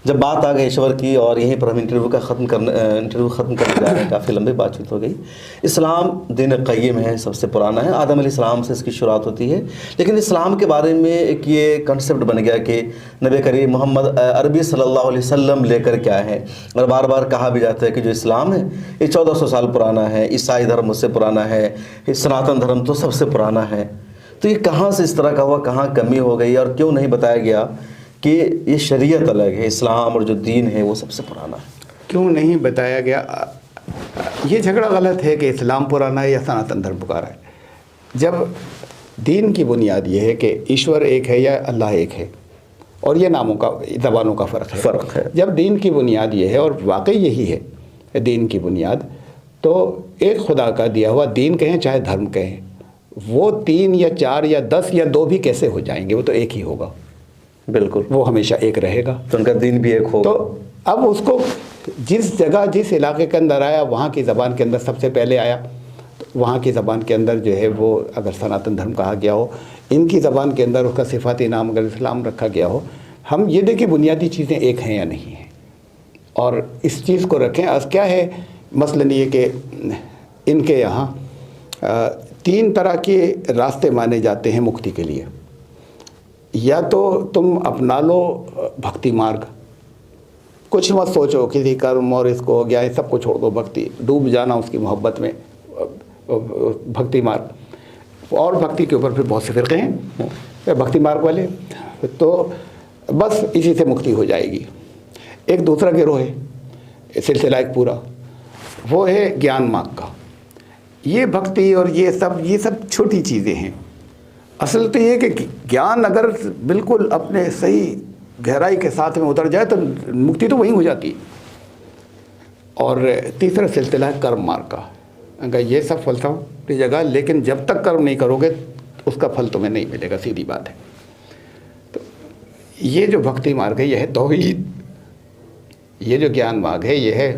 جب بات آ گئی ایشور کی، اور یہیں پر ہم انٹرویو ختم کرنے جا رہے ہیں، کافی لمبی بات چیت ہو گئی. اسلام دین قیم ہے، سب سے پرانا ہے، آدم علیہ السلام سے اس کی شروعات ہوتی ہے. لیکن اسلام کے بارے میں ایک یہ کنسیپٹ بن گیا کہ نبی کریم محمد عربی صلی اللہ علیہ وسلم لے کر کیا ہے، اور بار بار کہا بھی جاتا ہے کہ جو اسلام ہے یہ 1400 سال پرانا ہے، عیسائی دھرم اس سے پرانا ہے، سناتن دھرم تو سب سے پرانا ہے. تو یہ کہاں سے اس طرح کا ہوا، کہاں کمی ہو گئی، اور کیوں نہیں بتایا گیا کہ یہ شریعت الگ ہے، اسلام اور جو دین ہے وہ سب سے پرانا ہے؟ کیوں نہیں بتایا گیا؟ یہ جھگڑا غلط ہے کہ اسلام پرانا ہے یا سناتن دھرم پکارا ہے. جب دین کی بنیاد یہ ہے کہ ایشور ایک ہے یا اللہ ایک ہے، اور یہ ناموں کا، زبانوں کا فرق ہے. جب دین کی بنیاد یہ ہے، اور واقعی یہی ہے دین کی بنیاد، تو ایک خدا کا دیا ہوا دین کہیں چاہے دھرم کہیں، وہ 3 یا 4 یا 10 یا 2 بھی کیسے ہو جائیں گے، وہ تو ایک ہی ہوگا. بالکل، وہ ہمیشہ ایک رہے گا. تو ان کا دین بھی ایک ہوگا. تو اب اس کو جس جگہ جس علاقے کے اندر آیا، وہاں کی زبان کے اندر سب سے پہلے آیا، تو وہاں کی زبان کے اندر جو ہے وہ اگر سناتن دھرم کہا گیا ہو، ان کی زبان کے اندر اس کا صفاتی نام اگر اسلام رکھا گیا ہو. ہم یہ دیکھیں بنیادی چیزیں ایک ہیں یا نہیں ہیں، اور اس چیز کو رکھیں. از کیا ہے مثلاً یہ کہ ان کے یہاں 3 طرح کے راستے مانے جاتے ہیں مکتی کے لیے. یا تو تم اپنا لو بھکتی مارگ، کچھ مت سوچو کسی کرم اور اس کو ہو گیا، یہ سب کو چھوڑ دو، بھکتی، ڈوب جانا اس کی محبت میں، بھکتی مارگ. اور بھکتی کے اوپر پھر بہت سے فرقے ہیں بھکتی مارگ والے، تو بس اسی سے مکتی ہو جائے گی. ایک دوسرا گروہ ہے سلسلہ ایک پورا، وہ ہے گیان مارگ کا. یہ بھکتی اور یہ سب چھوٹی چیزیں ہیں. اصل تو یہ کہ گیان اگر بالکل اپنے صحیح گہرائی کے ساتھ میں اتر جائے تو مکتی تو وہیں ہو جاتی ہے. اور تیسرا سلسلہ ہے کرم مارگ کا. اگر یہ سب فلسفہ کی جگہ، لیکن جب تک کرم نہیں کرو گے اس کا پھل تمہیں نہیں ملے گا، سیدھی بات ہے. تو یہ جو بھکتی مارگ ہے یہ ہے توحید، یہ جو گیان مارگ ہے یہ ہے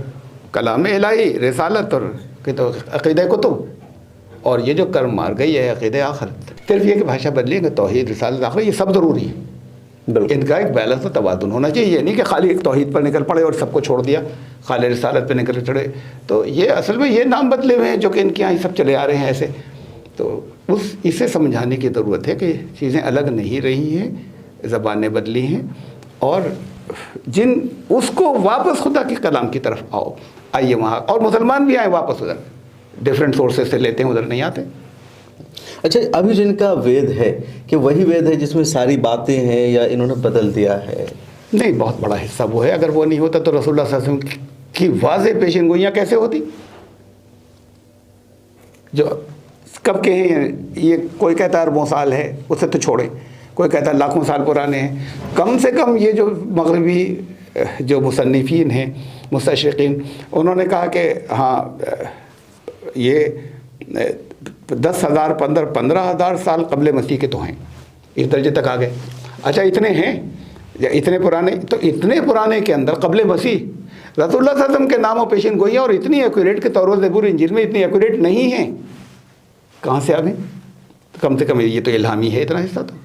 کلام الہی، رسالت اور عقیدہ کتب. اور یہ جو کرم مارگ ہے یہ ہے عقیدہ آخرت. صرف یہ کہ بھاشا بدلیں گے، توحید، رسالت، آخرت، یہ سب ضروری ہے. ان کا ایک بیلنس و توازن ہونا چاہیے. یہ نہیں کہ خالی ایک توحید پر نکل پڑے اور سب کو چھوڑ دیا، خالی رسالت پہ نکل چڑھے. تو یہ اصل میں یہ نام بدلے ہوئے ہیں جو کہ ان کے یہاں سب چلے آ رہے ہیں ایسے. تو اسے سمجھانے کی ضرورت ہے کہ چیزیں الگ نہیں رہی ہیں، زبانیں بدلی ہیں. اور اس کو واپس خدا کے کلام کی طرف آئیے وہاں. اور مسلمان بھی آئیں واپس ادھر، ڈیفرنٹ سورسز سے لیتے ہیں، ادھر نہیں آتے. اچھا، ابھی جو ان کا وید ہے کہ وہی وید ہے جس میں ساری باتیں ہیں، یا انہوں نے بدل دیا ہے؟ نہیں، بہت بڑا حصہ وہ ہے. اگر وہ نہیں ہوتا تو رسول اللہ صلی اللہ علیہ وسلم کی واضح پیشین گوئیاں کیسے ہوتی؟ جو کب کے ہیں یہ، کوئی کہتا ہے اربوں سال ہے، اسے تو چھوڑیں. کوئی کہتا ہے لاکھوں سال پرانے ہیں. کم سے کم یہ جو مغربی جو مصنفین ہیں، مستشرقین، انہوں نے کہا کہ ہاں یہ 10,000 15,000 سال قبل مسیح کے تو ہیں. اس درجے تک آ گئے. اچھا اتنے ہیں یا اتنے پرانے؟ تو اتنے پرانے کے اندر قبل مسیح رسول اللہ صلی اللہ علیہ وسلم کے نام و پیشین گوئیاں اور اتنی ایکوریٹ کہ توراۃ، زبور، انجیل میں اتنی ایکوریٹ نہیں ہیں. کہاں سے آ گئے؟ کم سے کم یہ تو الہامی ہے اتنا حصہ. تو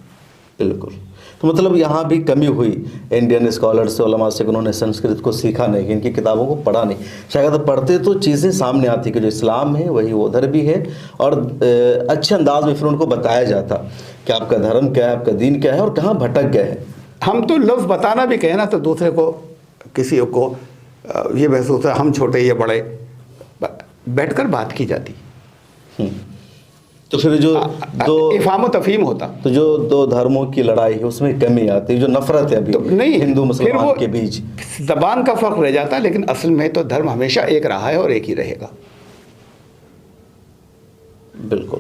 بالکل. تو مطلب یہاں بھی کمی ہوئی انڈین اسکالرس سے، علماء سے، کہ انہوں نے سنسکرت کو سیکھا نہیں، کہ ان کی کتابوں کو پڑھا نہیں. شاید پڑھتے تو چیزیں سامنے آتی کہ جو اسلام ہے وہی ادھر بھی ہے، اور اچھے انداز میں پھر ان کو بتایا جاتا کہ آپ کا دھرم کیا ہے، آپ کا دین کیا ہے، اور کہاں بھٹک گئے ہیں. ہم تو لفظ بتانا بھی کہیں نا تو دوسرے کو، کسی کو یہ محسوس ہے ہم چھوٹے یا بڑے، بیٹھ کر بات کی جاتی. تو پھر جو افہام و تفہیم ہوتا، تو جو 2 دھرموں کی لڑائی ہے اس میں کمی آتی، جو نفرت ہے ابھی نہیں ہندو مسلمان کے بیچ، زبان کا فرق رہ جاتا. لیکن اصل میں تو دھرم ہمیشہ ایک رہا ہے اور ایک ہی رہے گا. بالکل.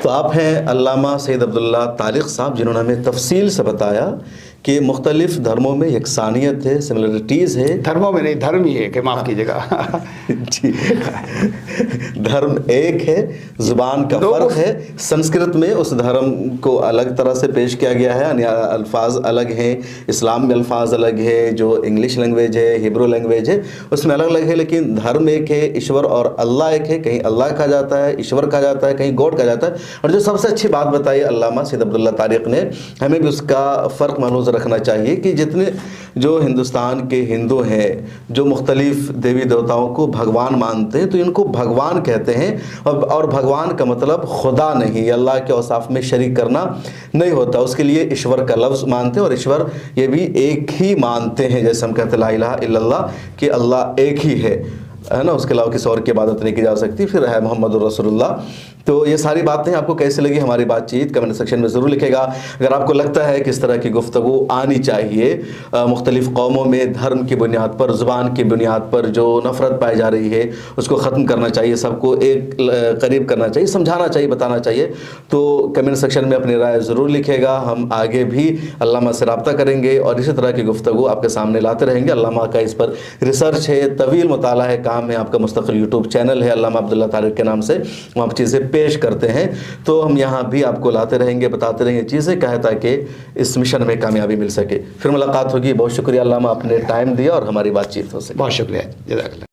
تو آپ ہیں علامہ سید عبداللہ طارق صاحب، جنہوں نے ہمیں تفصیل سے بتایا کہ مختلف دھرموں میں یکسانیت ہے، سملرٹیز ہے. دھرموں میں نہیں، دھرم ہی ہے کہ معاف کیجیے گا. جی، دھرم ایک ہے، زبان کا فرق ہے. سنسکرت میں اس دھرم کو الگ طرح سے پیش کیا گیا ہے، یعنی الفاظ الگ ہیں. اسلام میں الفاظ الگ ہے، جو انگلش لینگویج ہے، ہیبرو لینگویج ہے، اس میں الگ الگ ہے. لیکن دھرم ایک ہے، ایشور اور اللہ ایک ہے. کہیں اللہ کہا جاتا ہے، ایشور کہا جاتا ہے، کہیں گاڈ کہا جاتا ہے. اور جو سب سے اچھی بات بتائی علامہ سید عبداللہ طارق نے، ہمیں بھی اس کا فرق محفوظ رکھنا چاہیے کہ جو ہندوستان کے ہندو ہیں جو مختلف دیوی دیوتاؤں کو بھگوان مانتے ہیں تو ان کو بھگوان کہتے ہیں، اور بھگوان کا مطلب خدا نہیں، اللہ کے اوصاف میں شریک کرنا نہیں ہوتا، اس کے لیے ایشور کا لفظ مانتے ہیں، اور ایشور یہ بھی ایک ہی مانتے ہیں، جیسے ہم کہتے ہیں لا الہ الا اللہ کہ اللہ ایک ہی ہے نا، اس کے علاوہ کسی اور کی عبادت نہیں کی جا سکتی، پھر ہے محمد الرسول اللہ۔ تو یہ ساری باتیں آپ کو کیسے لگی ہماری بات چیت کمنٹ سیکشن میں ضرور لکھے گا۔ اگر آپ کو لگتا ہے کہ اس طرح کی گفتگو آنی چاہیے، مختلف قوموں میں دھرم کی بنیاد پر، زبان کی بنیاد پر جو نفرت پائی جا رہی ہے اس کو ختم کرنا چاہیے، سب کو ایک قریب کرنا چاہیے، سمجھانا چاہیے، بتانا چاہیے، تو کمنٹ سیکشن میں اپنی رائے ضرور لکھے گا۔ ہم آگے بھی علامہ سے رابطہ کریں گے اور اسی طرح کی گفتگو آپ کے سامنے لاتے رہیں گے۔ علامہ کا اس پر ریسرچ ہے، طویل مطالعہ ہے، کام ہے، آپ کا مستقل یوٹیوب چینل ہے علامہ عبداللہ طارق کے نام سے، وہاں پہ چیزیں پیش کرتے ہیں، تو ہم یہاں بھی آپ کو لاتے رہیں گے، بتاتے رہیں گے چیزیں، کہا تاکہ اس مشن میں کامیابی مل سکے۔ پھر ملاقات ہوگی۔ بہت شکریہ علامہ، آپ نے ٹائم دیا اور ہماری بات چیت ہو سکے۔ بہت شکریہ، جزاک اللہ۔